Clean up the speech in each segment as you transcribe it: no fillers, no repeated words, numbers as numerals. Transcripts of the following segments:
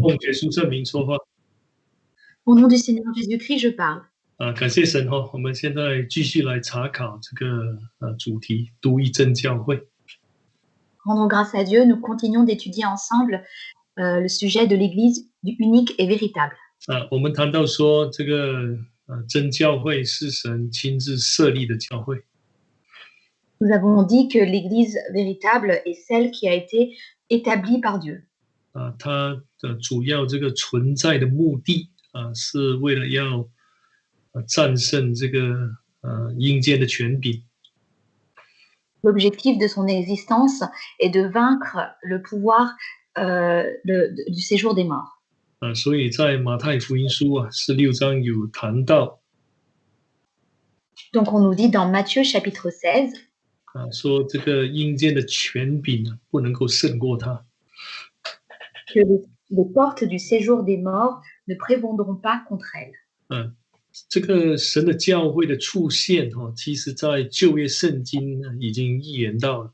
奉耶稣圣名说话。Au nom du Seigneur Jésus-Christ, je parle. 感谢神哦，我们现在继续来查考这个主题，独一真教会。Rendons grâce à Dieu, nous continuons d'étudier ensemble le sujet de l'Église unique et véritable. 我们谈到说，这个真教会是神亲自设立的教会。Nous avons dit que l'Église véritable est celle qui a été établie par Dieu. 它的主要这个存在的目的是为了要战胜这个阴间的权柄。L'objectif de son existence est de vaincre le pouvoir du séjour des morts. 所以在马太福音书16章有谈到。Donc on nous dit dans Matthieu chapitre 16. 说这个阴间的权柄不能够胜过他。Que les portes du séjour des morts ne prévaudront pas contre elles. 这个神的教会的出现其实在旧约圣经已经预言到了。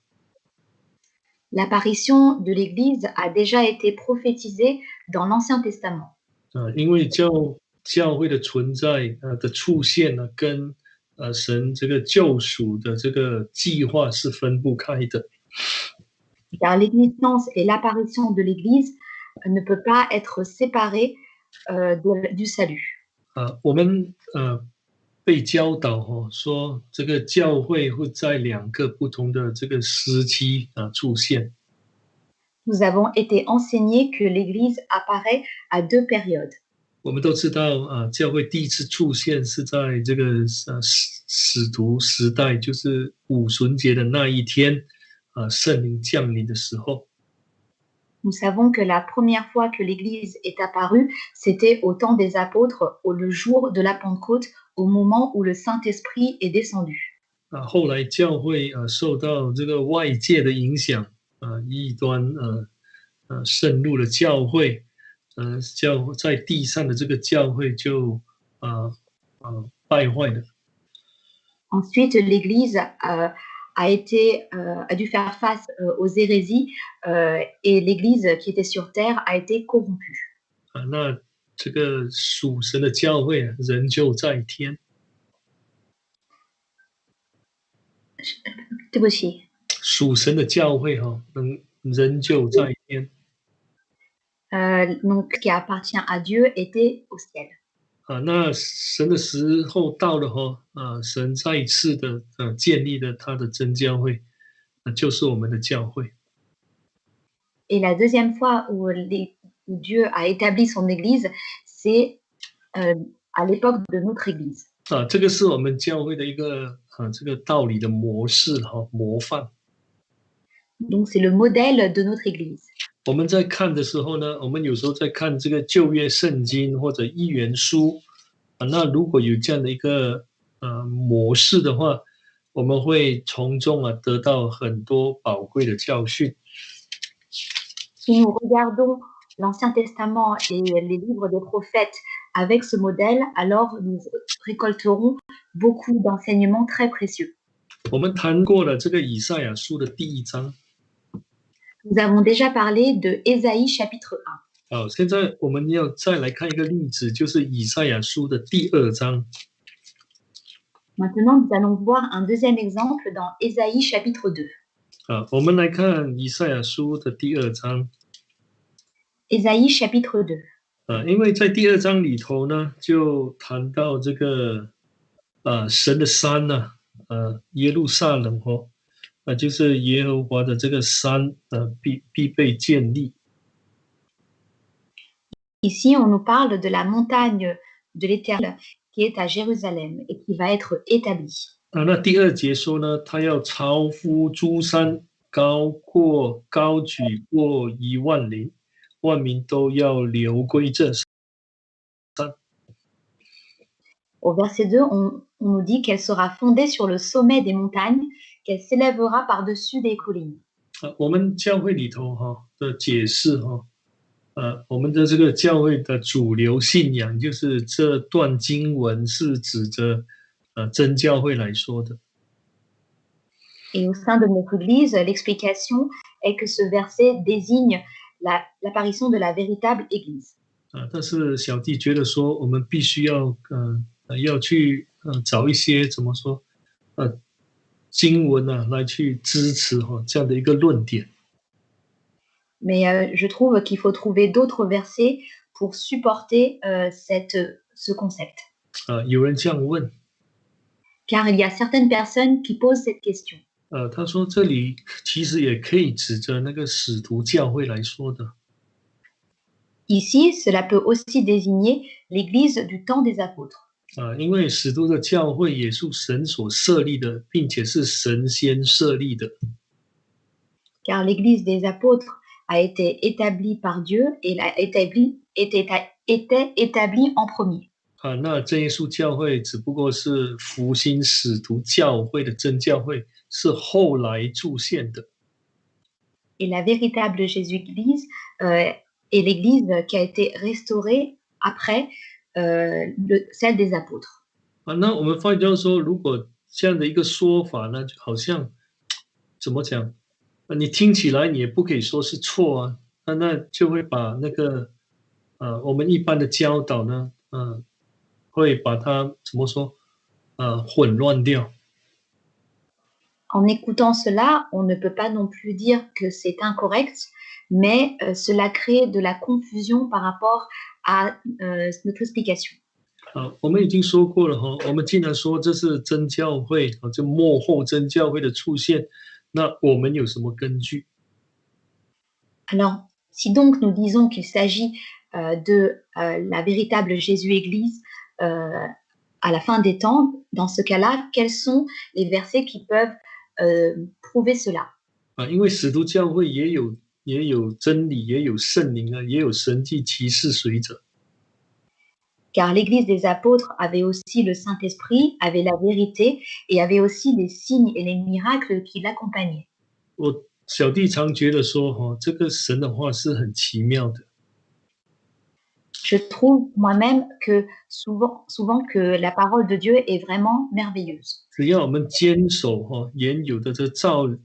L'apparition de l'Église a déjà été prophétisée dans l'Ancien Testament. 因为教会的存在的出现呢，跟神这个救赎的这个计划是分不开的。Car l'existence et l'apparition de l'Église ne peut pas être séparées du salut. 我们被教导说这个教会会在2个不同的这个时期出现。Nous avons été enseignés que l'Église apparaît à 2 périodes. 我们都知道教会第一次出现是在这个使徒时代，就是五旬节的那一天圣灵降临的时候。Nous savons que la première fois que l'Église est apparue, c'était au temps des apôtres, le jour de la Pentecôte, au moment où le Saint-Esprit est descendu. 后来教会受到这个外界的影响异端渗入了教会，在地上的这个教会就败坏了。Ensuite, l'Église a dû faire face aux hérésies et l'Église qui était sur terre a été corrompue. 那这个属神的教会仍旧在天。对不起。属神的教会仍旧在天。Donc, ce qui appartient à Dieu était au ciel. 那神的时候到了神再一次的建立了他的真教会，就是我们的教会。Et la deuxième fois où Dieu a établi son Église, c'est à l'époque de notre Église. 这个是我们教会的一个这个道理的模式模范。Donc c'est le modèle de notre Église. 我们在看的时候呢，我们有时候在看这个旧约圣经或者预言书那如果有这样的一个模式的话，我们会从中得到很多宝贵的教训。Si nous regardons l'Ancien Testament et les livres des prophètes avec ce modèle, alors nous récolterons beaucoup d'enseignements très précieux. 我们谈过了这个以赛亚书的第1章。Nous avons déjà parlé de Ésaïe chapitre 1. 现在我们要再来看一个例子，就是以赛亚书的第2章。Maintenant, nous allons voir un deuxième exemple dans Ésaïe chapitre 2. 我们来看以赛亚书的第2章。Ésaïe chapitre 2. 因为在第2章里头呢，就谈到这个神的山耶路撒冷就是耶和华的这个山必被建立。Ici, on nous parle de la montagne de l'Éternel qui est à Jérusalem et qui va être établie. 那第2节说呢，他要超乎诸山，高举过10000里，万民都要流归这山。Au verset 2, on nous dit qu'elle sera fondée sur le sommet des montagnes, qu'elle s'élèvera par-dessus des collines. 我们教会里头的解释我们的这个教会的主流信仰就是这段经文是指着真教会来说的。Et au sein de notre Église, l'explication est que ce verset désigne l'apparition de la véritable Église. 但是小弟觉得说，我们必须要去找一些怎么说经文来去支持这样的一个论点。Mais je trouve qu'il faut trouver d'autres versets pour supporter ce concept. 有人这样问， Car il y a certaines personnes qui posent cette question. 他说这里其实也可以指着那个使徒教会来说的。 Ici, cela peut aussi désigner l'Église du temps des apôtres. 因为使徒的教会也是神所设立的，并且是神先设立的。 Car l'Église des apôtres a été établie par Dieu et était établie en premier. 那真耶稣教会只不过是福音使徒教会的真教会，是后来出现的。 Et la véritable Jésus-Église est l'Église qui a été restaurée après celle des apôtres. 那我们发觉到说，如果这样的一个说法呢，就好像怎么讲？你听起来你也不可以说是错啊，那就会把那个我们一般的教导呢，会把它怎么说混乱掉。 En écoutant cela, on ne peut pas non plus dire que c'est incorrect, mais cela crée de la confusion par rapport à notre explication. 我们已经说过了我们既然说这是真教会这末后真教会的出现，那我们有什么根据？ Alors, si donc nous disons qu'il s'agit de la véritable Jésus-Église à la fin des temps, dans ce cas-là, quels sont les versets qui peuvent prouver cela? 因为使徒教会也有真理，也有圣灵也有神迹奇事随着。 Car l'Église des apôtres avait aussi le Saint-Esprit, avait la vérité et avait aussi les signes et les miracles qui l'accompagnaient. 我小弟常觉得说这个神的话是很奇妙的。 Je trouve moi-même que souvent que la parole de Dieu est vraiment merveilleuse. 只要我们坚守原有的这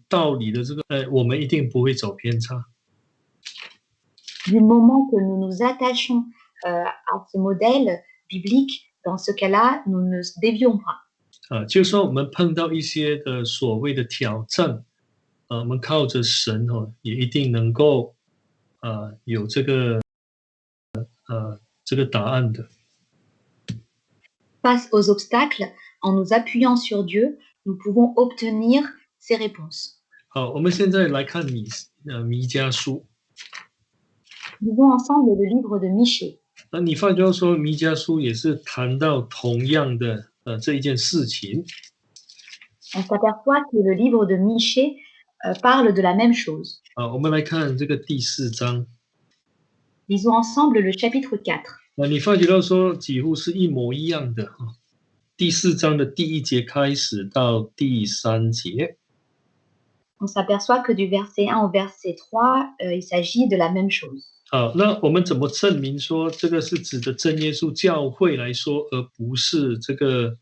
道理的这个，我们一定不会走偏差。 Du moment que nous nous attachons à ce modèle biblique, dans ce cas-là, nous ne dévions pas. 就算我们碰到一些的所谓的挑战，我们靠着神也一定能够有这个答案的。 Face aux obstacles, en nous appuyant sur Dieu, nous pouvons obtenir ces réponses. 好，我们现在来看弥迦书。 Lisons ensemble le livre de Michée. 那你发觉说弥迦书也是谈到同样的这一件事情。 On s'aperçoit que le livre de Michée parle de la même chose. 我们来看这个第4章。 Lisons ensemble le chapitre 4. 你发觉到说几乎是一模一样的第4章的第1节开始到第3节。 On s'aperçoit que du verset 1 au verset 3, il s'agit de la même chose. 好，那我们怎么证明说这个是指的真耶稣教会来说，而不是这个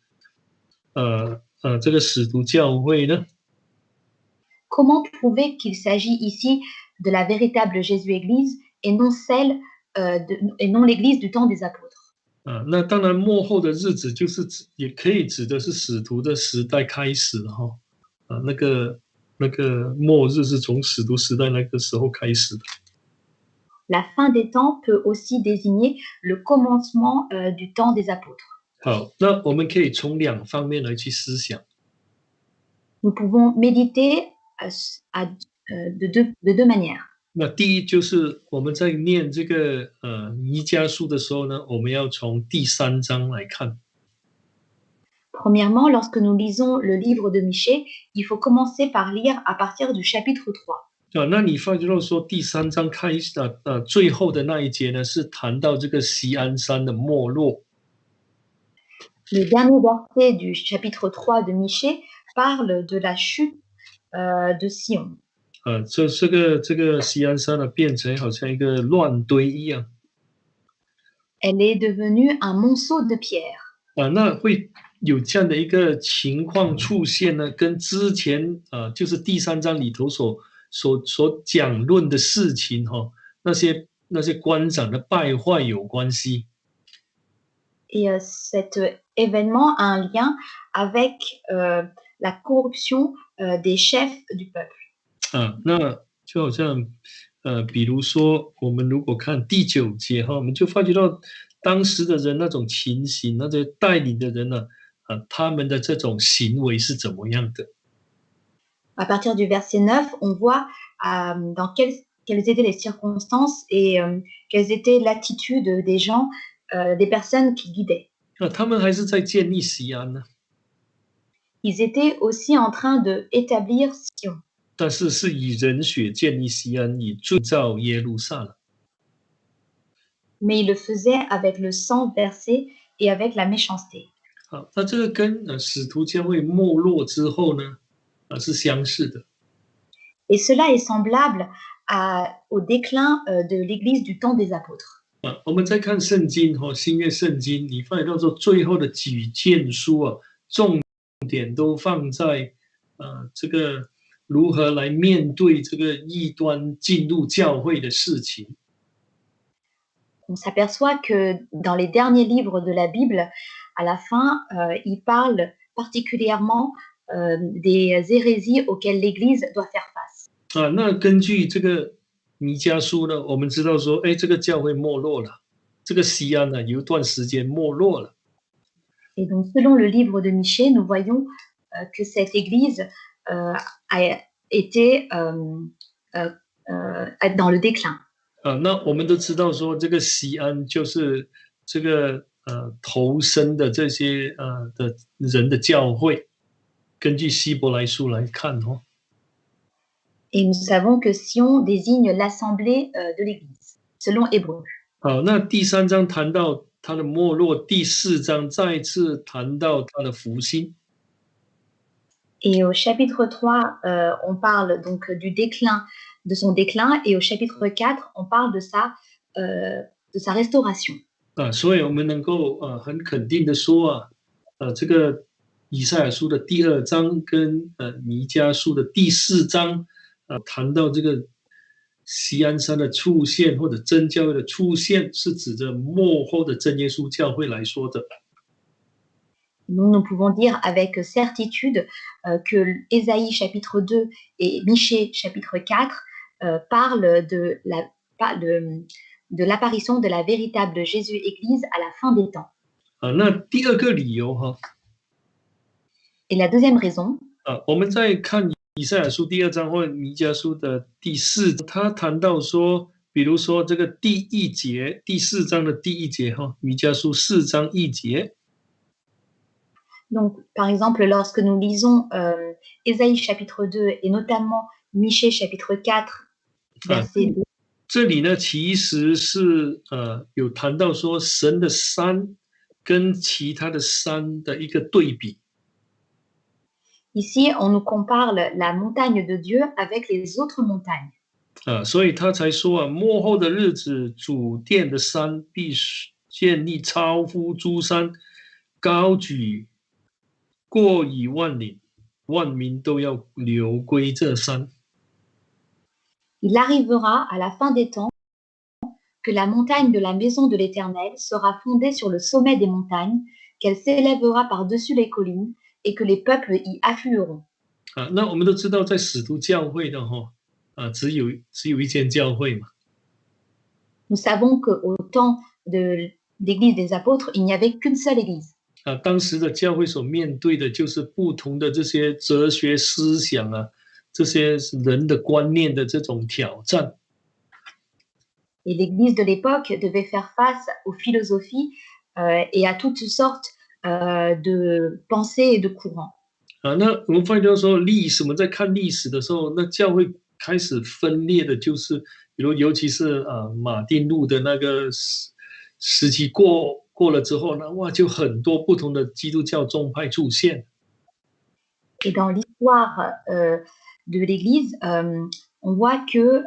使徒教会呢？ Comment prouver qu'il s'agit ici de la véritable Jésus-Église et non et non l'Église du temps des apôtres? 那当然末后的日子就是也可以指的是使徒的时代开始了那个末日是从使徒时代那个时候开始的。 La fin des temps peut aussi désigner le commencement du temps des apôtres. 好，那我们可以从2方面来去思想。 Nous pouvons méditer de deux manières. 那第一就是我们在念这个弥迦书的时候呢，我们要从第3章来看。 Premièrement, lorsque nous lisons le livre de Michée, il faut commencer par lire à partir du chapitre 3. 那你发觉到说第3章开始最后的那一节呢，是谈到这个锡安山的没落。 Le dernier verset du chapitre 3 de Michée parle de la chute de Sion. 这个锡安山呢，变成好像一个乱堆一样。 Elle est devenue un monceau de pierres. 那会有这样的一个情况出现呢，跟之前就是第3章里头所讲论的事情那些官长的败坏有关系。Et cet événement a un lien avec la corruption des chefs du peuple. 那就好像比如说我们如果看第9节哈，我们就发觉到当时的人那种情形，那些带领的人呢，他们的这种行为是怎么样的？ À partir du verset 9, on voit dans quelles étaient les circonstances et quelles étaient l'attitude des gens, des personnes qui guidaient. 他们还是在建立西安呢， Ils étaient aussi en train de établir Sion, 但是是以人血建立西安，以铸造耶路撒冷。 mais ils le faisaient avec le sang versé et avec la méchanceté. 好，那这个跟使徒教会没落之后呢，是相似的。 Et cela est semblable au déclin de l'Église du temps des apôtres. 我们再看圣经新约圣经，你发现到说最后的几卷书重点都放在这个如何来面对这个异端进入教会的事情。 On s'aperçoit que dans les derniers livres de la Bible, à la fin, il parle particulièrement des hérésies auxquelles l'Église doit faire face. 那根据这个弥迦书呢，我们知道说，这个教会没落了，这个西安呢有一段时间没落了。 Et donc, selon le livre de Michée, nous voyons que cette Église a été dans le déclin. 那我们都知道说，这个西安就是这个投身的这些的人的教会。根据希伯来书来看Et nous savons que Sion désigne l'assemblée de l'Église, selon Hébreu. 好，那第3章谈到它的没落，第4章再次谈到它的复兴。 Et au chapitre 3, on parle donc du déclin, de son déclin, et au chapitre 4, on parle de sa restauration. 所以我们能够很肯定的说这个以赛亚书的第2章跟弥迦书的第4章谈到这个锡安山的出现或者真教会的出现，是指着末后的真耶稣教会来说的。 Nous pouvons dire avec certitude que Ésaïe chapitre 2 et Michée chapitre 4 parlent de l'apparition de la véritable Jésus-Église à la fin des temps. 那第2个理由Et la deuxième raison, 我们在看以赛亚书第2章或弥迦书的第4章，他谈到说，比如说这个第1节，第4章的第1节弥迦书4章1节。 Donc, par exemple, lorsque nous lisons Ésaïe chapitre 2 et notamment Michée chapitre 4, verset 2, 这里呢，其实是有谈到说神的山跟其他的山的一个对比。 Ici, on nous compare la montagne de Dieu avec les autres montagnes. 所以他才说末后的日子，主殿的山必建立超乎诸山，高举。 过以万里，万民都要流归这山。 Il arrivera à la fin des temps que la montagne de la maison de l'Éternel sera fondée sur le sommet des montagnes, qu'elle s'élèvera par-dessus les collines et que les peuples y afflueront. 那我们都知道，在使徒教会的只有一间教会嘛。 Nous savons qu'au temps de l'Église des apôtres, il n'y avait qu'une seule Église. 当时的教会所面对的就是不同的这些哲学思想这些人的观念的这种挑战。 Et l'Église de l'époque devait faire face aux philosophies et à toutes sortes de pensées et de courants. 那我们发现说我们在看历史的时候，那教会开始分裂的，就是比如尤其是马丁路的那个时期过了之后呢，哇，就很多不同的基督教宗派出现。 Et dans l'histoire de l'Église, on voit que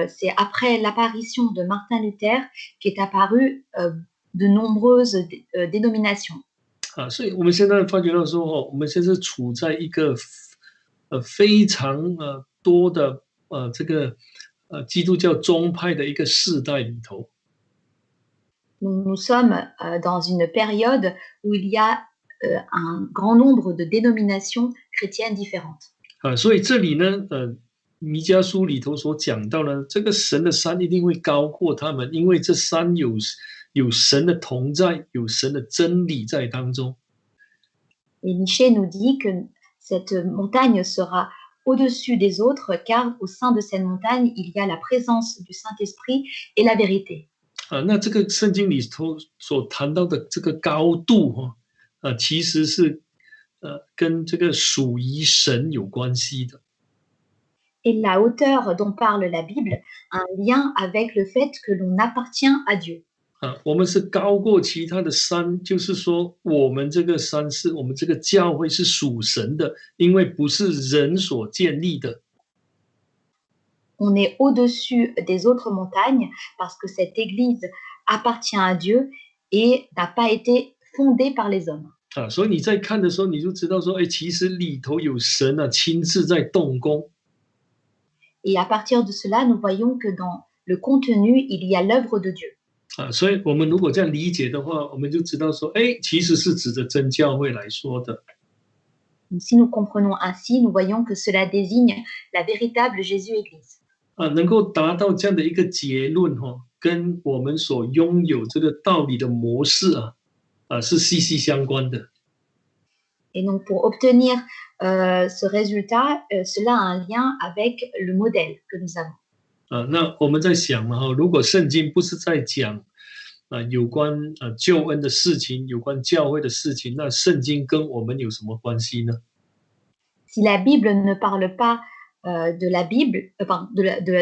c'est après l'apparition de Martin Luther qu'est apparu de nombreuses dénominations. 所以我们现在发觉到说我们现在处在一个非常多的这个基督教宗派的一个世代里头。Nous sommes dans une période où il y a un grand nombre de dénominations chrétiennes différentes. 所以这里呢，弥迦书里头所讲到呢，这个神的山一定会高过他们，因为这山有神的同在，有神的真理在当中。Et Michée nous dit que cette montagne sera au-dessus des autres, car au sein de cette montagne, il y a la présence du Saint-Esprit et la vérité. 那这个圣经里头所谈到的这个高度其实是跟这个属于神有关系的。Et la hauteur dont parle la Bible a un lien avec le fait que l'on appartient à Dieu. 我们是高过其他的山，就是说我们这个山是我们这个教会是属神的，因为不是人所建立的。On est au-dessus des autres montagnes parce que cette église appartient à Dieu et n'a pas été fondée par les hommes. 所以你在看的时候，你就知道说，其实里头有神亲自在动工。Et à partir de cela, nous voyons que dans le contenu, il y a l'œuvre de Dieu. 所以我们如果这样理解的话，我们就知道说，其实是指着真教会来说的。Si nous comprenons ainsi, nous voyons que cela désigne la véritable Jésus-Église. 能够达到这样的一个结论跟我们所拥有这个道理的模式是息息相关的。Et donc, pour obtenir ce résultat, cela a un lien avec le modèle que nous avons. 那我们在想嘛，如果圣经不是在讲有关救恩的事情，有关教会的事情，那圣经跟我们有什么关系呢？ Si la Bible ne parle pas de la Bible,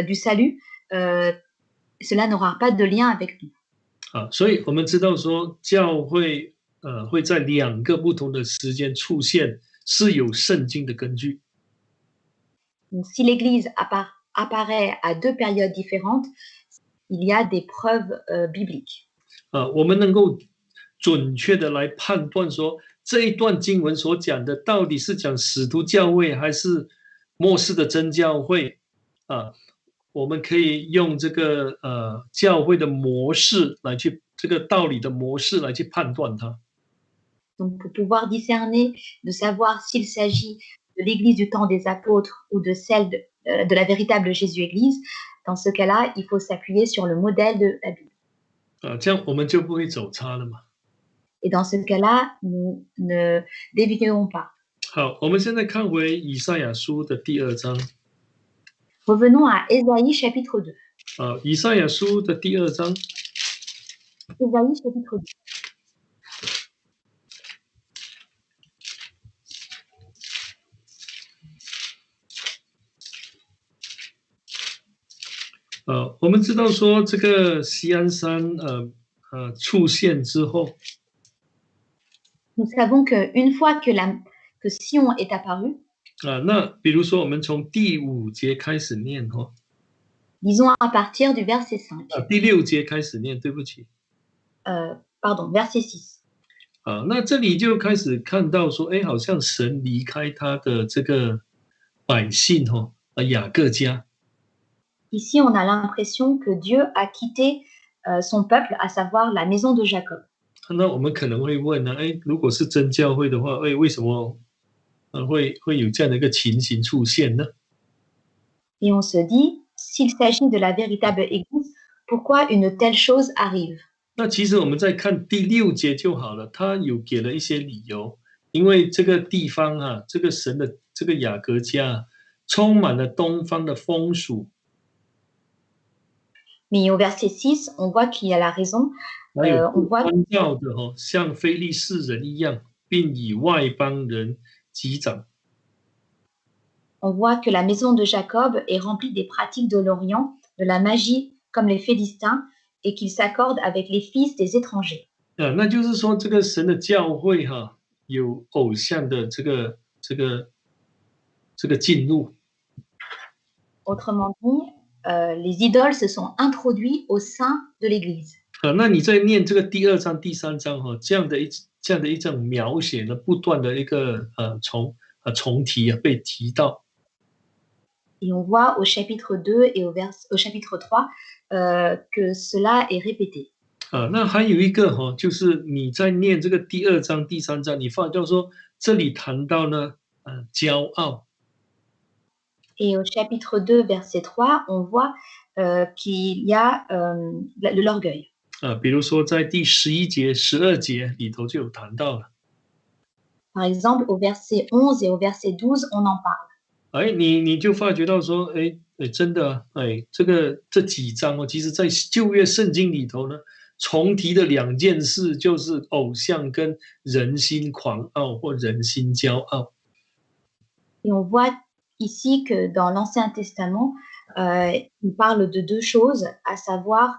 du salut, cela n'aura pas de lien avec nous. 所以我们知道说，教会会在2个不同的时间出现，是有圣经的根据。Donc, si l'Église apparaît à 2 périodes différentes, il y a des preuves bibliques. 我们能够准确的来判断说，这一段经文所讲的到底是讲使徒教会还是末世的真教会我们可以用这个教会的模式来去这个道理的模式来去判断它。Donc, pour pouvoir discerner, de savoir s'il s'agit de l'Église du temps des apôtres ou de celle de la véritable Jésus-Église, dans ce cas-là, il faut s'appuyer sur le modèle de la Bible. 这样我们就不会走差了嘛。Et dans ce cas-là, nous ne dévierons pas. 好，我们现在看回以赛亚书的第2章。Revenons à Ésaïe chapitre 2. 以赛亚书的第2章。Ésaïe chapitre 2. 我们知道说这个锡安山出现之后 Nous savons qu'une fois que Sion est apparu, 那比如说我们从第5节开始念disons à partir du verset 5. 第6节开始念，对不起。Pardon, verset 6. 那这里就开始看到说，好像神离开他的这个百姓雅各家。Ici, on a l'impression que Dieu a quitté son peuple, à savoir la maison de Jacob. 那我们可能会问呢，如果是真教会的话，为什么会有这样的一个情形出现呢？ Et on se dit, s'il s'agit de la véritable Église, pourquoi une telle chose arrive? 那其实我们再看第6节就好了，他有给了一些理由，因为这个地方这个神的这个雅各家充满了东方的风俗。Mais au verset 6, on voit qu'il y a la raison. 还有关照的像非利士人一样，并以外邦人击掌。On voit que la maison de Jacob est remplie des pratiques de l'Orient, de la magie comme les Philistins, et qu'il s'accorde avec les fils des étrangers. 那就是说，这个神的教会有偶像的这个进入。Autrement dit, les idoles se sont introduits au sein de l'Église. 那你在念这个第2章、第3章这样的一种描写呢，不断的一个重提被提到。Et on voit au chapitre 2 et au chapitre 3 que cela est répété. 那还有一个就是你在念这个第2章、第3章，你发觉说这里谈到呢，骄傲。Et au chapitre 2, verset 3, on voit qu'il y a de l'orgueil. 比如说在第11节、12节里头就有谈到了。Par exemple, au verset 11 et au verset 12, on en parle. 你就发觉到说，真的，这几章其实在旧约圣经里头呢，重提的2件事就是偶像跟人心狂傲或人心骄傲。Et on voit ici que dans l'Ancien Testament, il parle de 2 choses, à savoir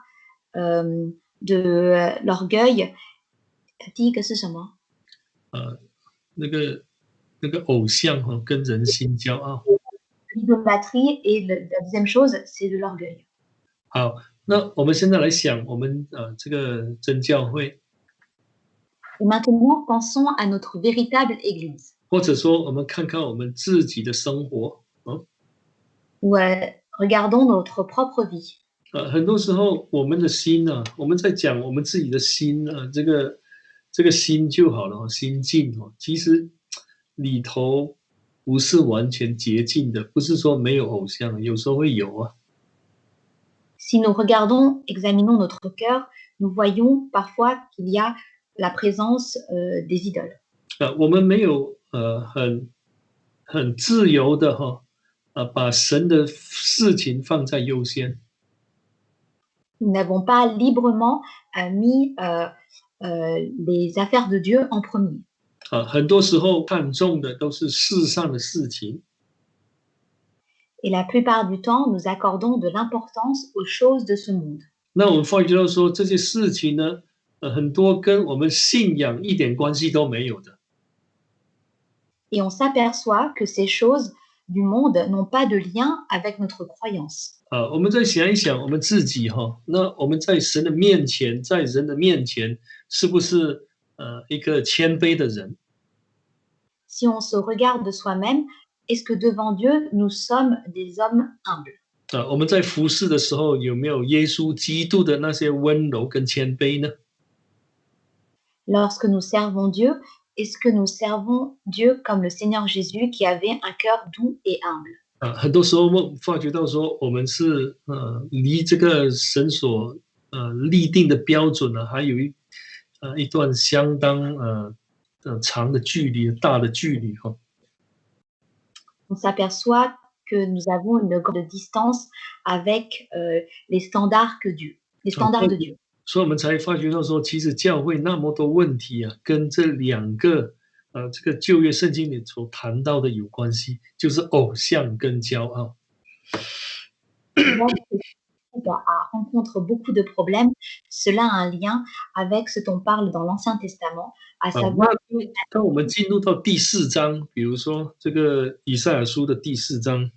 de l'orgueil. 第一个是什么？那个偶像跟人心骄傲。L'idolâtrie et la deuxième chose, c'est de l'orgueil. 好，那我们现在来想，我们这个真教会， Et maintenant, pensons à notre véritable Église. 或者说我们看看我们自己的生活， Ou regardons notre propre vie. 很多时候我们的心呢，我们在讲我们自己的心呢，这个心就好了，心境其实里头不是完全洁净的，不是说没有偶像，有时候会有啊。Si nous regardons, examinons notre cœur, nous voyons parfois qu'il y a la présence des idoles. 我们没有很自由的把神的事情放在优先。Nous n'avons pas librement mis les affaires de Dieu en premier. 很多时候看重的都是世上的事情。Et la plupart du temps, nous accordons de l'importance aux choses de ce monde. 那我们发觉到说这些事情呢，很多跟我们信仰一点关系都没有的。Et on s'aperçoit que ces choses du monde n'ont pas de lien avec notre croyance. 我们再想一想我们自己那我们在神的面前，在人的面前，是不是一个谦卑的人？ Si on se regarde de soi-même, est-ce que devant Dieu, nous sommes des hommes humbles? 我们在服侍的时候，有没有耶稣基督的那些温柔跟谦卑呢？ Lorsque nous servons Dieu, est-ce que nous servons Dieu comme le Seigneur Jésus qui avait un cœur doux et humble? 很多时候我发觉到说，我们是离这个神所立定的标准呢，还有一段相当长的距离，大的距离哈。On s'aperçoit que nous avons une grande distance avec les standards de Dieu. 所以我们才发觉到说，其实教会那么多问题跟这2个这个旧约圣经里所谈到的有关系，就是偶像跟骄傲。rencontre beaucoup de problèmes. Cela a un lien avec ce dont parle dans l'Ancien Testament, à savoir. 当我们进入到第4章，比如说这个以赛亚书的第4章。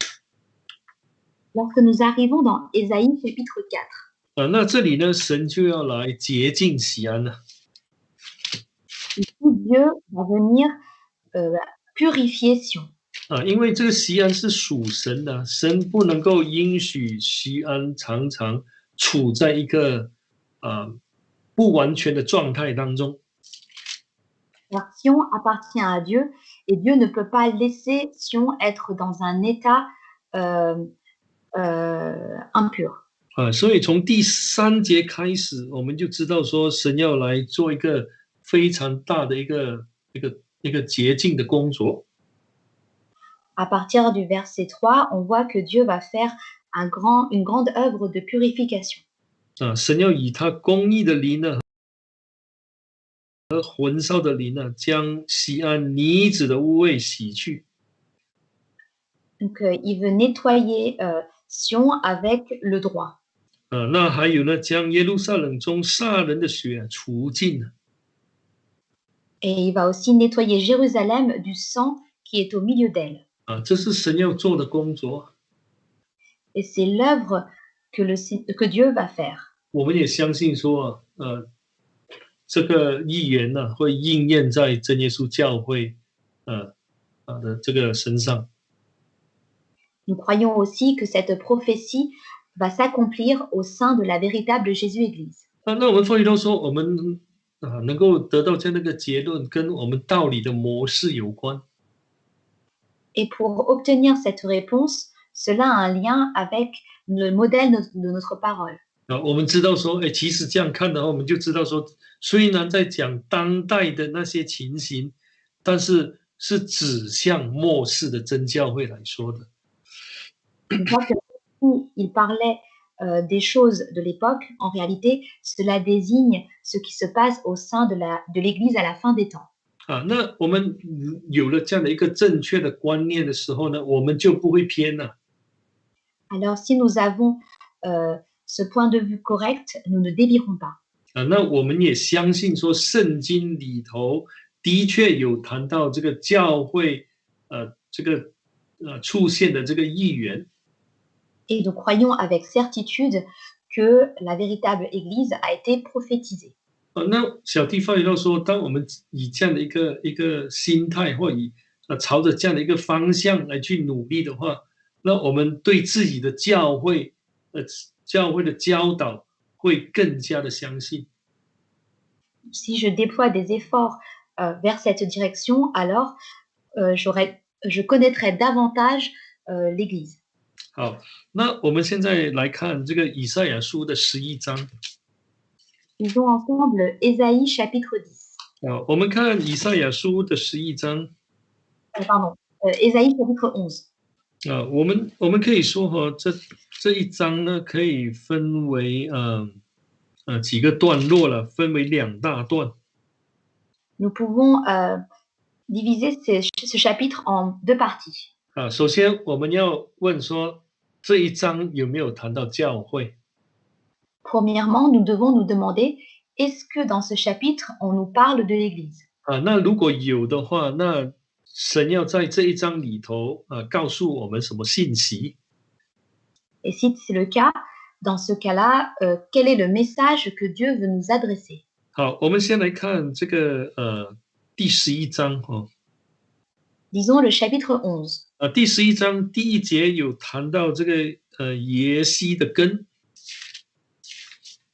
Lorsque nous arrivons dans Ésaïe chapitre 4. 那这里呢，神就要来洁净西安了。Dieu va venir purifier Sion. 因为这个西安是属神的，神不能够允许西安常常处在一个不完全的状态当中。Car Sion appartient à Dieu et Dieu ne peut pas laisser Sion être dans un état impur. 所以从第3节开始，我们就知道说，神要来做一个非常大的一个洁净的工作。À partir du verset 3, on voit que Dieu va faire une grande œuvre de purification. 神要以他公义的灵呢和焚烧的灵呢，将西安女子的污秽洗去。Donc, il veut nettoyer Sion avec le droit. 那还有呢，将耶路撒冷中杀人的血除尽了。Et il va aussi nettoyer Jérusalem du sang qui est au milieu d'elle. 这是神要做的工作。Et c'est l'œuvre que Dieu va faire. 我们也相信说这个预言呢会应验在真耶稣教会的这个身上。Nous croyons aussi que cette prophétie va s'accomplir au sein de la véritable Jésus-Église. 那我们发觉到说，我们能够得到这样的一个结论，跟我们道理的模式有关。Et pour obtenir cette réponse, cela a un lien avec le modèle de notre parole. 我们知道说，哎，其实这样看的话，我们就知道说，虽然在讲当代的那些情形，但是是指向末世的真教会来说的。On voit que il parlait des choses de l'époque, en réalité, cela désigne ce qui se passe au sein de l'Église à la fin des temps. 那我们有了这样的一个正确的观念的时候呢，我们就不会偏了。Alors, si nous avons ce point de vue correct, nous ne dévirons pas. 那我们也相信说，圣经里头的确有谈到这个教会，这个出现的这个预言。Et nous croyons avec certitude que la véritable Église a été prophétisée. 那小弟发觉到说，当我们以这样的一个心态，或以朝着这样的一个方向来去努力的话，那我们对自己的教会的教导会更加的相信。Si je déploie des efforts vers cette direction, alors je connaîtrai davantage l'Église. 好，那我们现在来看这个以赛亚书的11章。Lisons ensemble Ésaïe chapitre 10. 我们看以赛亚书的11章。Pardon, Ésaïe chapitre 11. 我们可以说这一章呢，可以分为几个段落了，分为2大段。Nous pouvons diviser ce chapitre en 2 parties. 首先我们要问说，这一章有没有谈到教会？ Premièrement, nous devons nous demander, est-ce que dans ce chapitre, on nous parle de l'Église? 那如果有的话，那神要在这一章里头告诉我们什么信息？ Et si c'est le cas, dans ce cas-là, quel est le message que Dieu veut nous adresser? 好，我们先来看这个第11章Disons le chapitre 11. 第11章第1节有谈到这个耶西的根。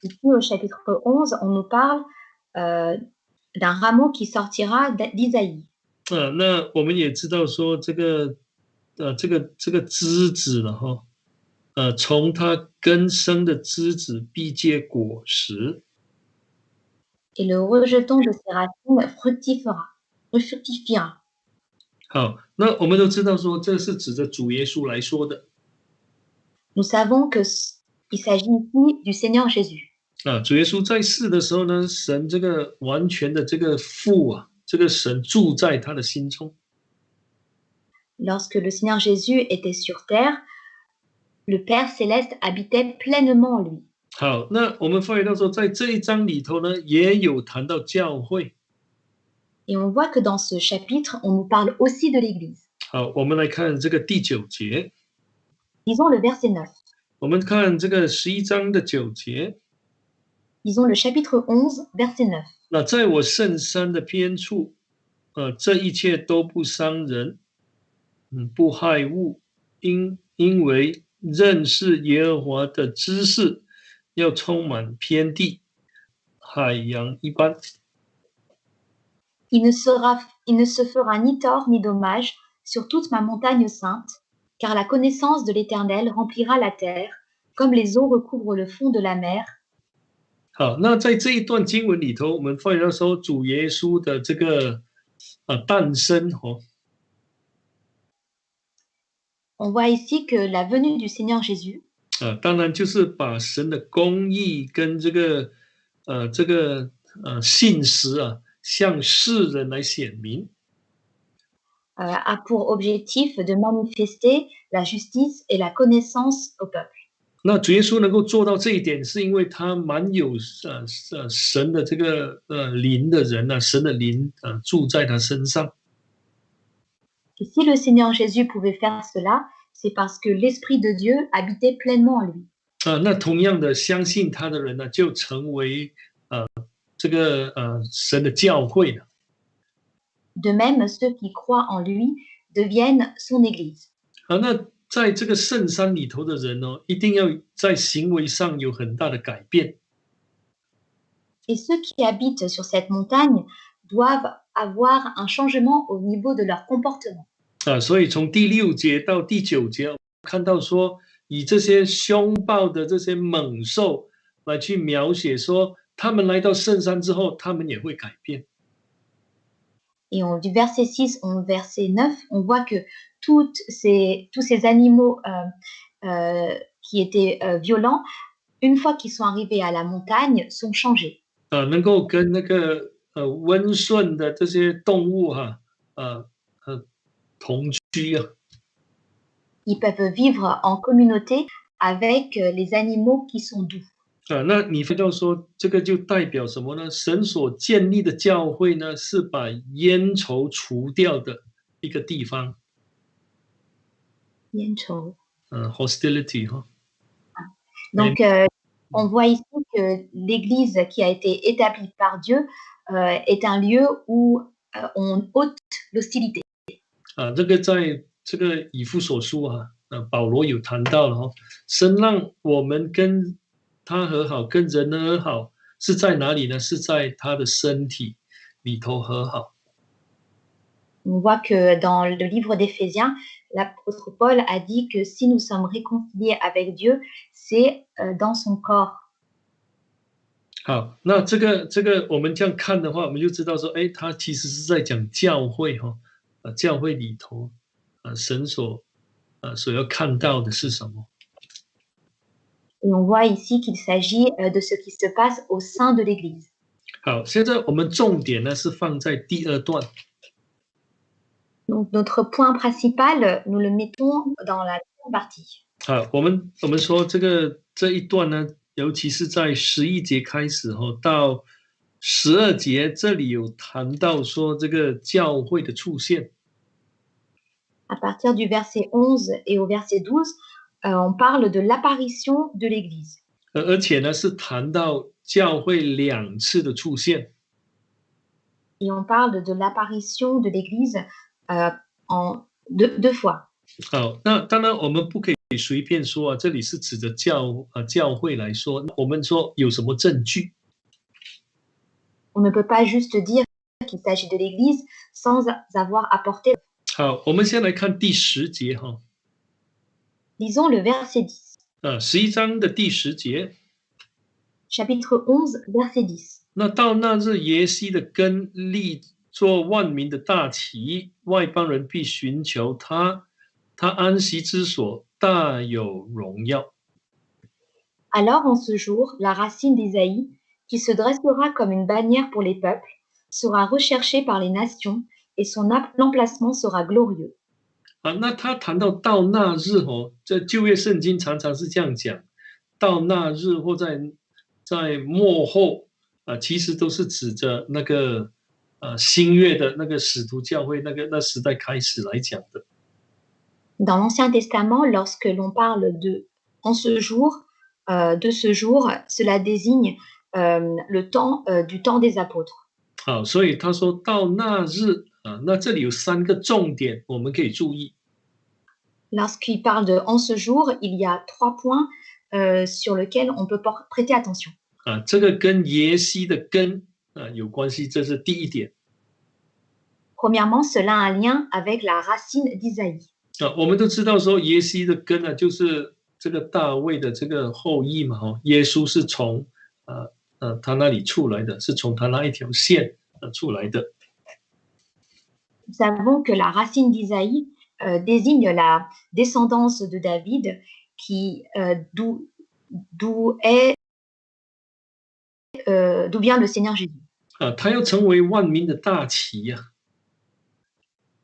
Ici, au chapitre 11, on nous parle d'un rameau qui sortira d'Isaïe. 那我们也知道说这个枝子了从它根生的枝子必结果实。 Et le rejeton de ses racines fructifiera. 好，那我们都知道说这是指着主耶稣来说的。 Nous savons qu'il s'agit ici du Seigneur Jésus. 主耶稣在世的时候呢，神这个完全的这个父这个神住在他的心中。 Lorsque le Seigneur Jésus était sur terre, le Père céleste habitait pleinement en lui. 好，那我们发觉到说，在这一章里头呢，也有谈到教会。 Et on voit que dans ce chapitre, on nous parle aussi de l'Église. 好，我们来看这个第9节。 Lisons le verset 9. 我们看这个11章的9节。 Lisons le chapitre 11, verset 9. 那在我圣山的边处，这一切都不伤人，不害物，因为认识耶和华的知识要充满遍地，海洋一般。 Il ne se fera ni tort ni dommage sur toute ma montagne sainte, car la connaissance de l'Éternel remplira la terre, comme les eaux recouvrent le fond de la mer. 好，那在这一段经文里头，我们发现到说主耶稣的这个诞生On voit ici que la venue du Seigneur Jésus, 当然就是把神的公义跟这个信实向世人来显明。 a pour objectif de manifester la justice et la connaissance au peuple. 那主耶稣能够做到这一点，是因为他蛮有神的这个灵的人神的灵住在他身上。 Et si le Seigneur Jésus pouvait faire cela, c'est parce que l'Esprit de Dieu habitait pleinement en lui. 那同样的，相信他的人呢，就成为这个神的教会了。 De même, ceux qui croient en lui deviennent son Église. 那在这个圣山里头的人哦，一定要在行为上有很大的改变。Et ceux qui habitent sur cette montagne doivent avoir un changement au niveau de leur comportement. 所以从第6节到第9节，看到说以这些凶暴的这些猛兽来去描写说，他们来到圣山之后，他们也会改变。Et du verset 6 au verset 9, on voit que tous ces animaux qui étaient violents, une fois qu'ils sont arrivés à la montagne, sont changés. 能够跟那个温顺的这些动物同居啊。Ils peuvent vivre en communauté avec les animaux qui sont doux. 那你知道说这个就代表什么呢？神所建立的教会呢，是把烟仇除掉的一个地方。烟仇。hostility 哈。Donc, on voit ici que l'Église qui a été établie par Dieu est un lieu où on ôte l'hostilité. 这个在这个以弗所书保罗有谈到了神让我们跟他和好，跟人和好，是在哪里呢？是在他的身体里头和好。On voit que dans le livre d'Éphésiens, l'apôtre Paul a dit que si nous sommes réconciliés avec Dieu, c'est dans son corps. 好，那这个我们这样看的话，我们就知道说，他其实是在讲教会教会里头神所要看到的是什么？ Et on voit ici qu'il s'agit de ce qui se passe au sein de l'Église. 好，现在我们重点呢是放在第2段。Donc notre point principal, nous le mettons dans la deuxième partie. 好，我们说这一段呢，尤其是在11节开始到12节，这里有谈到说这个教会的出现。À partir du verset 11 et au verset 12, on parle de l'apparition de l'Église. 而且呢是谈到教会2次的出现。Et on parle de l'apparition de l'Église en deux fois. 好，那当然我们不可以随便说这里是指着教会来说，我们说有什么证据？ On ne peut pas juste dire qu'il s'agit de l'Église sans avoir apporté. 好，我们先来看第10节Lisons le verset 10. 11章的第10节。Chapitre 11, verset 10. 那到那日，耶西的根立作万民的大旗，外邦人必寻求他，他安息之所大有荣耀。 Alors en ce jour, la racine d'Isaïe, qui se dressera comme une bannière pour les peuples, sera recherchée par les nations, et son emplacement sera glorieux. 那他谈到那日在旧约圣经常常是这样讲，到那日或在末后其实都是指着那个新约的那个使徒教会那时代开始来讲的。 Dans l'Ancien Testament, lorsque l'on parle de ce jour, cela désigne le temps du temps des apôtres. 好，所以他说到那日那这里有3个重点，我们可以注意。 Lorsqu'il parle de en ce jour, il y a 3 points sur lesquels on peut prêter attention. 这个跟耶西的根有关系，这是第一点。 Premièrement, cela a un lien avec la racine d'Isaïe. 我们都知道说耶西的根就是这个大卫的这个后裔嘛耶稣是从他那里出来的，是从他那一条线出来的。 Nous savons que la racine d'Isaïe désigne la descendance de David, d'où vient le Seigneur Jésus. 他要成为万民的大旗呀。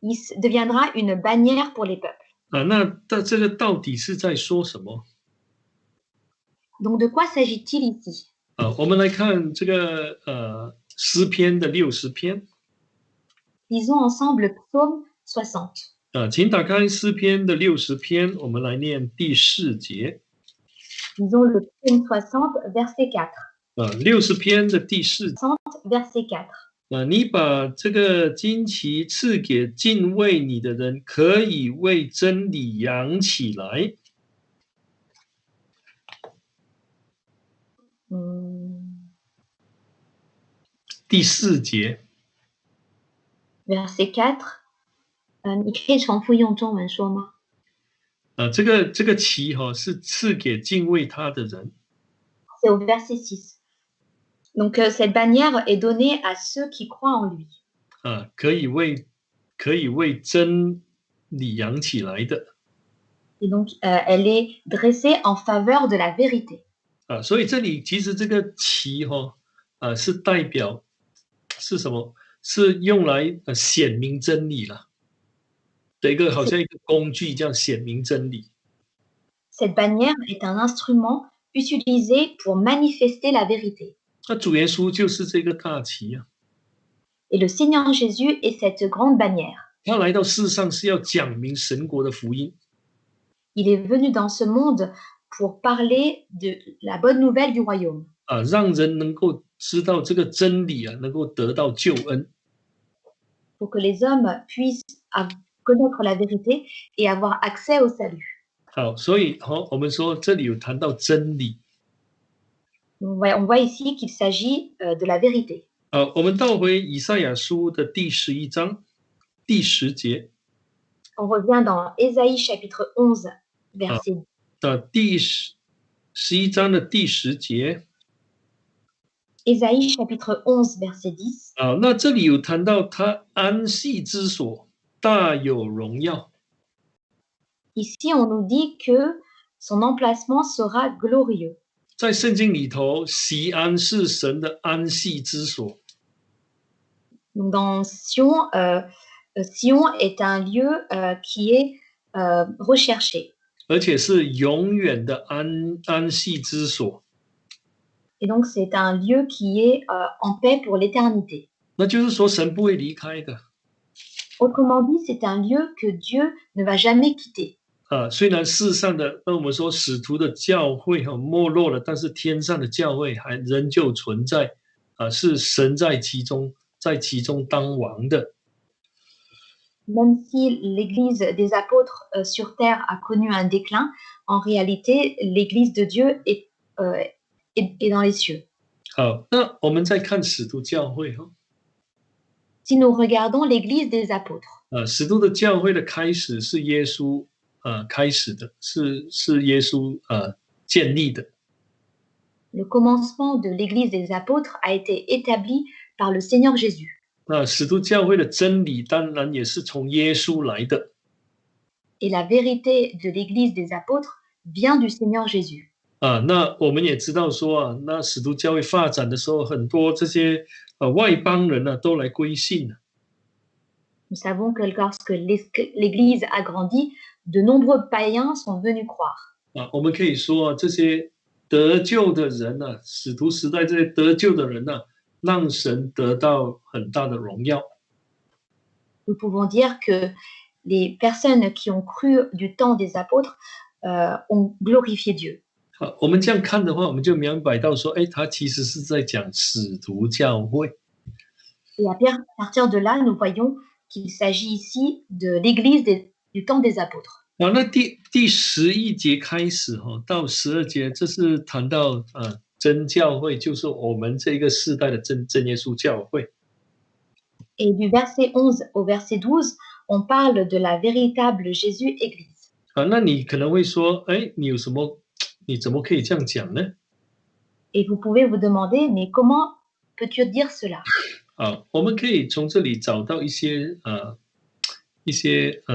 Il deviendra une bannière pour les peuples. 那这个到底是在说什么？ Donc de quoi s'agit-il ici? 我们来看这个诗篇的60篇。 Lisons ensemble le psaume 60. 请打开诗篇的60篇，我们来念第4节。 Lisons le psaume 60, verset 4. 60篇的第4节。 60, verset 4. 你把这个旌旗赐给敬畏你的人，可以为真理扬起来。第4节。Verset 4，你可以重复用中文说吗？这个旗是赐给敬畏他的人。C'est au verset 6. Donc cette bannière est donnée à ceux qui croient en lui. 可以为真理扬起来的。Et donc elle est dressée en faveur de la vérité. 所以这里其实这个旗是代表是什么？是用来显明真理了的一个，好像一个工具，这样显明真理。Cette bannière est un instrument utilisé pour manifester la vérité. 那主耶稣就是这个大旗啊。Et le Seigneur Jésus est cette grande bannière. 他来到世上是要讲明神国的福音。Il est venu dans ce monde pour parler de la bonne nouvelle du royaume. 让人能够知道这个真理能够得到救恩。Pour que les hommes puissent connaître la vérité et avoir accès au salut. 好，所以我们说这里有谈到真理。On voit ici qu'il s'agit de la vérité. 我们倒回以赛亚书的第11章第10节。On revient dans Ésaïe chapitre 11, verset 第11章的第10节。Ésaïe chapitre 11, verset 10. 那这里有谈到他安息之所大有荣耀。Ici, on nous dit que son emplacement sera glorieux. 在圣经里头，锡安是神的安息之所。Dans Sion, Sion est un lieu qui est recherché. 而且是永远的安息之所。Et donc, c'est un lieu qui est en paix pour l'éternité. 那就是说，神不会离开的。Autrement dit, c'est un lieu que Dieu ne va jamais quitter. 虽然世上的，我们说使徒的教会没落了，但是天上的教会还仍旧存在。是神在其中当王的。Même si l'Église des apôtres sur terre a connu un déclin, en réalité, l'Église de Dieu est dans les cieux. 好，那我们再看使徒教会Si nous regardons l'Église des apôtres. 使徒的教会的开始是耶稣开始的，是耶稣建立的。Le commencement de l'Église des apôtres a été établi par le Seigneur Jésus. 那使徒教会的真理当然也是从耶稣来的。Et la vérité de l'Église des apôtres vient du Seigneur Jésus. 那我们也知道说那使徒教会发展的时候，很多这些外邦人都来归信了。Nous savons que lorsque l'Église a grandi, de nombreux païens sont venus croire. 我们可以说这些得救的人使徒时代这些得救的人让神得到很大的荣耀。Nous pouvons dire que les personnes qui ont cru du temps des apôtres ont glorifié Dieu. 我们这样看的话，我们就明白到说，他其实是在讲使徒教会。Et à partir de là, nous voyons qu'il s'agit ici de l'Église du temps des apôtres. 那第11节开始到12节，这是谈到真教会，就是我们这个世代的真耶稣教会。Et du verset 11 au verset 12, on parle de la véritable Jésus Église. 那你可能会说，你怎么可以这样讲呢？ Et vous pouvez vous demander, mais comment peux-tu dire cela? 我们可以从这里找到一些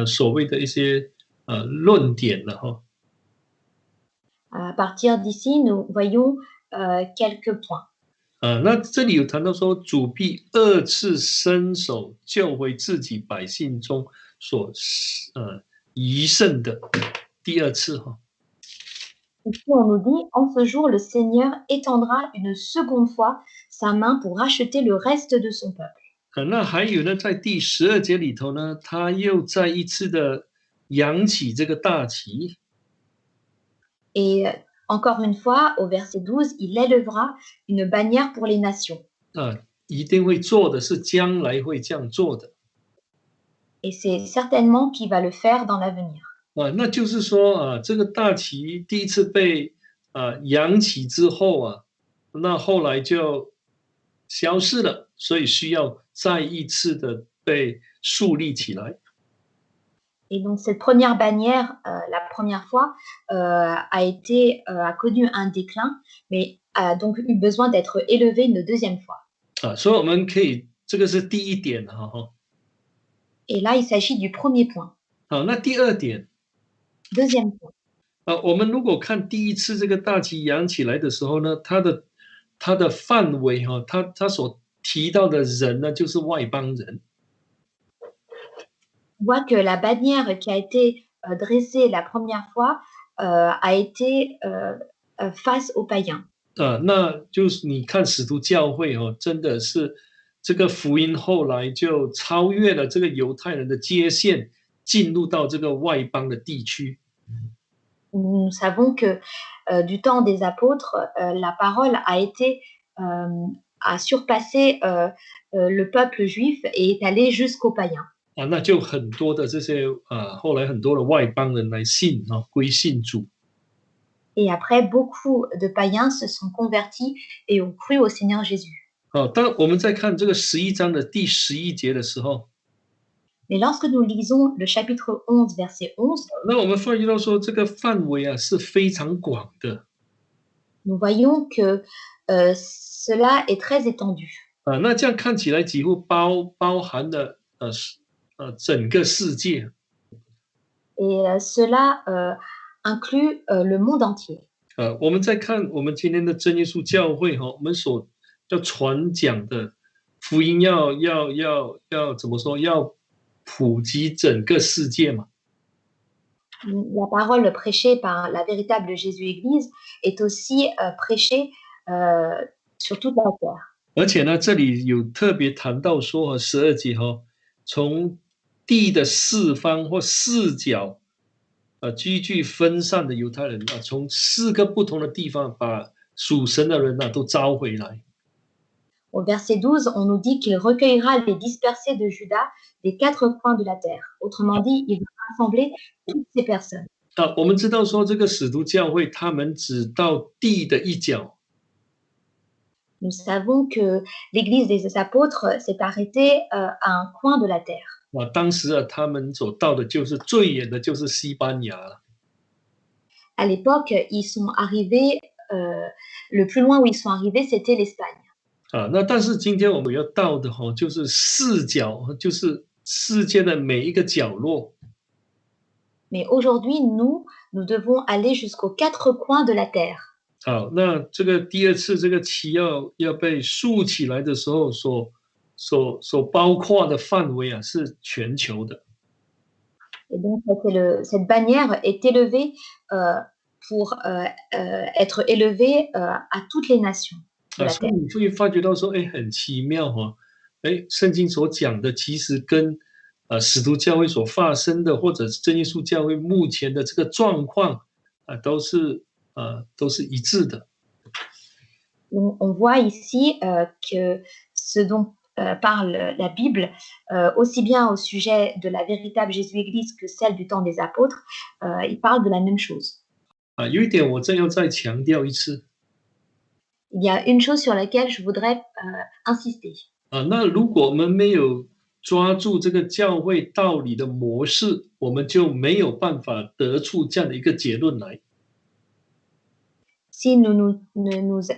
所谓的一些论点了哈。À partir d'ici, nous voyons quelques points. 那这里有谈到说，主必2次伸手救回自己百姓中所遗剩的，第2次哈。Ici, on nous dit, en ce jour, le Seigneur étendra une seconde fois sa main pour racheter le reste de son peuple. 那还有呢，在第12节里头呢，他又再一次的扬起这个大旗。Et encore une fois, au verset 12, il élèvera une bannière pour les nations. 一定会做的，是将来会这样做的。Et c'est certainement qu'il va le faire dans l'avenir. 那就是说这个大旗第一次被扬起之后那后来就消失了，所以需要再一次的被树立起来。Et donc cette première bannière, la première fois, a connu un déclin, mais a donc eu besoin d'être élevée une deuxième fois. 所以我们可以，这个是第一点Et là, il s'agit du premier point. 好，那第二点，Deuxième point. 我们如果看第一次这个大旗扬起来的时候呢，它的范围它所提到的人呢，就是外邦人。On voit que la bannière qui a été dressée la première fois a été face aux païens. 那就是你看使徒教会真的是这个福音后来就超越了这个犹太人的界限，进入到这个外邦的地区。Nous savons que du temps des apôtres, la parole a surpassé le peuple juif et est allée jusqu'aux païens. 那就很多的这些后来很多的外邦人来信归信主。Et après, beaucoup de païens se sont convertis et ont cru au Seigneur Jésus. 当我们在看这个11章的第11节的时候， Mais lorsque nous lisons le chapitre 11, verset 11, 那我们发觉到说这个范围是非常广的。nous voyons que cela est très étendu. 那这样看起来几乎包含了整个世界。Et cela inclut le monde entier. 我们在看我们今天的真耶稣教会我们所要传讲的福音要怎么说？要普及整个世界嘛。La parole prêchée par la véritable Jésus-Église est aussi prêchée sur toute la terre. 而且呢，这里有特别谈到说12节从地的四方或四角居聚分散的犹太人从4个不同的地方把属神的人都招回来。Au verset 12, on nous dit qu'il recueillera les dispersés de Juda des 4 coins de la terre. Autrement dit, il va rassembler toutes ces personnes. 我们知道说这个使徒教会他们只到地的一角。Nous savons que l'église des apôtres s'est arrêtée à un coin de la terre. 当时他们所到的就是最远的就是西班牙了。À l'époque, ils sont arrivés, le plus loin où ils sont arrivés, c'était l'Espagne. 那但是今天我们要到的就是四角，就是世界的每一个角落。Mais aujourd'hui, nous devons aller jusqu'aux 4 coins de la terre. 好，那这个第二次这个旗要被竖起来的时候，所包括的范围是全球的。Et donc, cette bannière est élevée pour être élevée à toutes les nations de la 所以 terre. 你会发觉到说，很奇妙圣经所讲的其实跟使徒教会所发生的，或者是真耶稣教会目前的这个状况都是一致的。On voit ici que ce dont parle la Bible, aussi bien au sujet de la véritable Jésus-Église que celle du temps des apôtres, il parle de la même chose. 有一点我要再强调一次。Il y a une chose sur laquelle je voudrais insister. 那如果我们没有抓住这个教会道理的模式，我们就没有办法得出这样的一个结论来。Si nous ne nous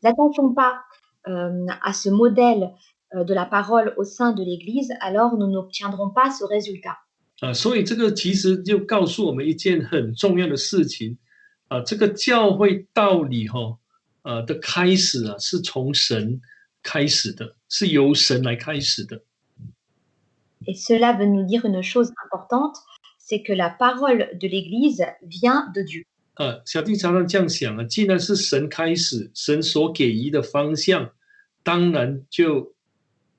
attachons pas à ce modèle de la parole au sein de l'Église, alors nous n'obtiendrons pas ce résultat. 所以这个其实就告诉我们一件很重要的事情这个教会道理的开始是从神开始的，是由神来开始的。Et cela veut nous dire une chose importante, c'est que la parole de l'Église vient de Dieu. 小弟常常这样想既然是神开始，神所给予的方向，当然就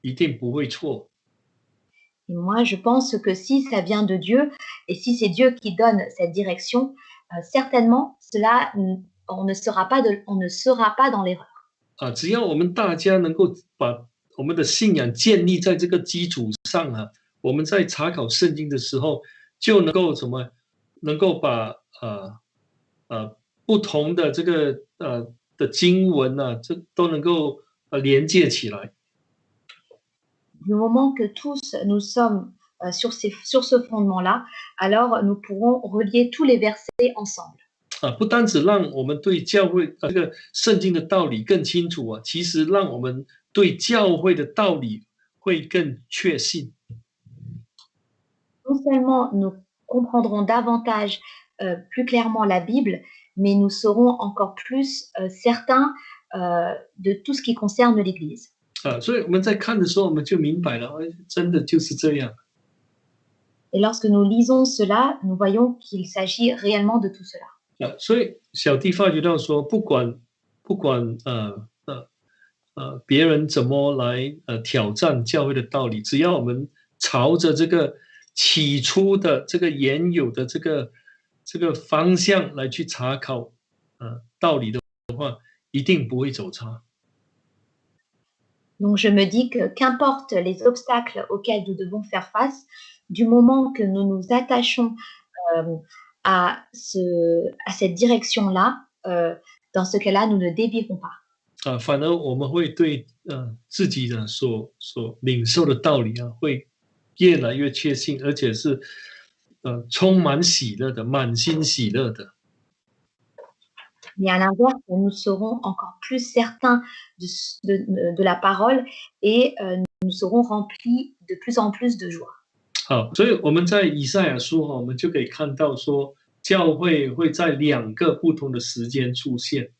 一定不会错。Et moi, je pense que si ça vient de Dieu, et si c'est Dieu qui donne cette direction, certainement, on ne sera pas dans l'erreur. 只要我们大家能够把我们的信仰建立在这个基础上啊，我们在查考圣经的时候，就能够什么，能够把不同的这个的经文啊，这都能够连接起来。Du moment que tous nous sommes sur ce fondement-là, alors nous pourrons relier tous les versets ensemble. 不单只让我们对教会这个圣经的道理更清楚啊，其实让我们对教会的道理会更确信。Non seulement nous comprendrons davantage, plus clairement la Bible, mais nous serons encore plus certains de tout ce qui concerne l'Église. 所以我们在看的时候，我们就明白了，真的就是这样。Et lorsque nous lisons cela, nous voyons qu'il s'agit réellement de tout cela. 所以小弟发觉到说，不管别人怎么来挑战教会的道理，只要我们朝着这个起初的这个原有的这个方向来去查考道理的话，一定不会走差。Donc je me dis que qu'importe les obstacles auxquels nous devons faire face, du moment que nous nous attachons à cette direction-là, dans ce cas-là, nous ne dévierons pas. 反而我们会对自己的所领受的道理啊，会越来越确信，而且是充满喜乐的，满心喜乐的。Mais à l'inverse, nous serons encore plus certains de la parole et nous serons remplis de plus en plus de joie. 好，所以我们在以赛亚书我们就可以看到说，教会会在2个不同的时间出现。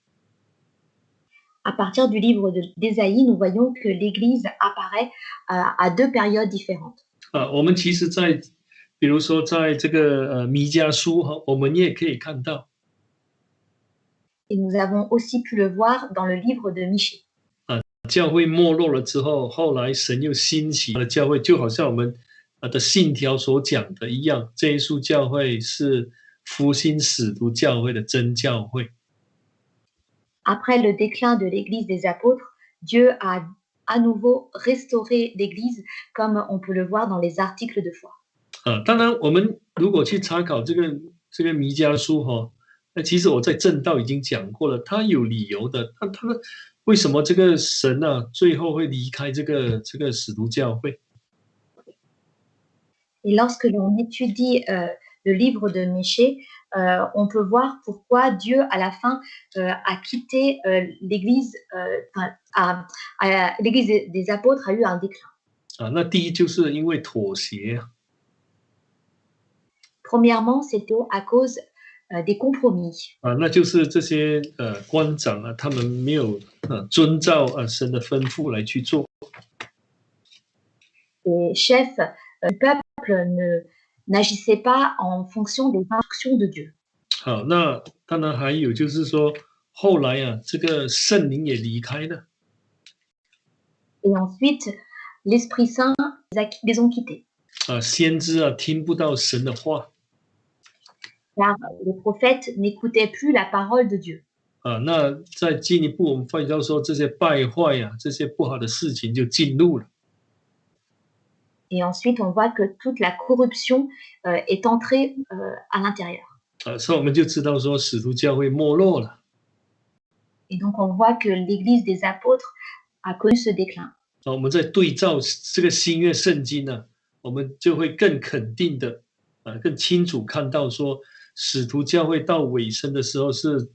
À partir du livre d'Ésaïe, nous voyons que l'Église apparaît à 2 périodes différentes. 我们其实比如说在这个弥迦书我们也可以看到。Et nous avons aussi pu le voir dans le livre de Michée. 教会没落了之后，后来神又兴起了教会，就好像我们的信条所讲的一样，这一束教会是复兴使徒教会的真教会。Après le déclin de l'Église des apôtres, Dieu a à nouveau restauré l'Église, comme on peut le voir dans les articles de foi. 当然，我们如果去查考这个弥迦书那其实我在正道已经讲过了，他有理由的。他为什么这个神最后会离开这个使徒教会？ Et lorsque l'on étudie le livre de Michée, on peut voir pourquoi Dieu, à la fin, a quitté l'Église, l'Église des apôtres a eu un déclin. 那第一就是因为妥协。Premièrement, c'était à cause des compromis. 那就是这些官长他们没有遵照神的吩咐来去做。Les chefs du peuple n'agissaient pas en fonction des instructions de Dieu. 好，那当然还有就是说，后来这个圣灵也离开了。Et ensuite, l'Esprit Saint les ont quittés. 先知听不到神的话。Car les prophètes n'écoutaient plus la parole de Dieu. 那再进一步，我们发觉到说，这些败坏这些不好的事情就进入了。Et ensuite, on voit que toute la corruption est entrée à l'intérieur. 所以我们就知道说，使徒教会没落了。Et donc, on voit que l'Église des apôtres a connu ce déclin. 我们在对照这个新约圣经我们就会更肯定的，更清楚看到说，使徒教会到尾声的时候是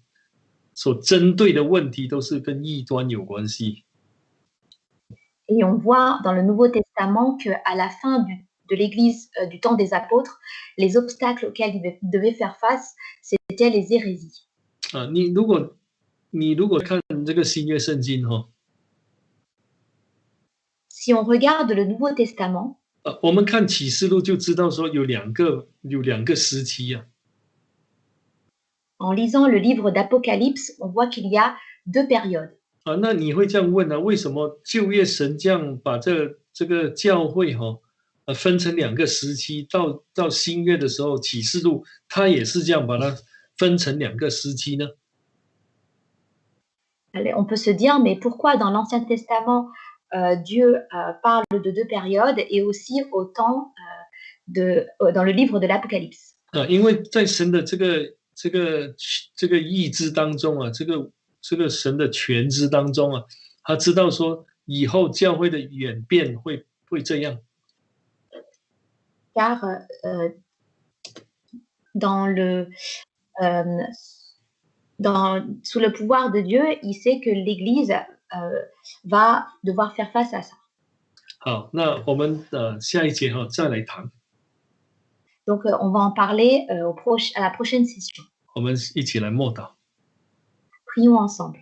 所针对的问题都是跟异端有关系。Et on voit dans le Nouveau Testament qu'à la fin de l'Église du temps des apôtres, les obstacles auxquels ils devaient faire face, c'était les hérésies. 你如果看这个新约圣经Si on regarde le Nouveau Testament, 我们看启示录就知道说有两个时期en lisant le livre d'Apocalypse, on voit qu'il y a 2 périodes. 那你会这样问为什么旧约神这样把这个教会分成2个时期，到新约的时候启示录它也是这样把它分成2个时期呢？ On peut se dire, mais pourquoi dans l'Ancien Testament, Dieu parle de deux périodes et aussi au temps dans le livre de l'Apocalypse. 因为在神的这个意志当中啊，这个神的全知当中啊，他知道说以后教会的演变会这样。Car dans le, euh, sous le pouvoir de Dieu, il sait que l'Église va devoir faire face à ça. 好，那我们下一节再来谈。Donc, on va en parler à la prochaine session. 我们一起来默祷。Prions ensemble.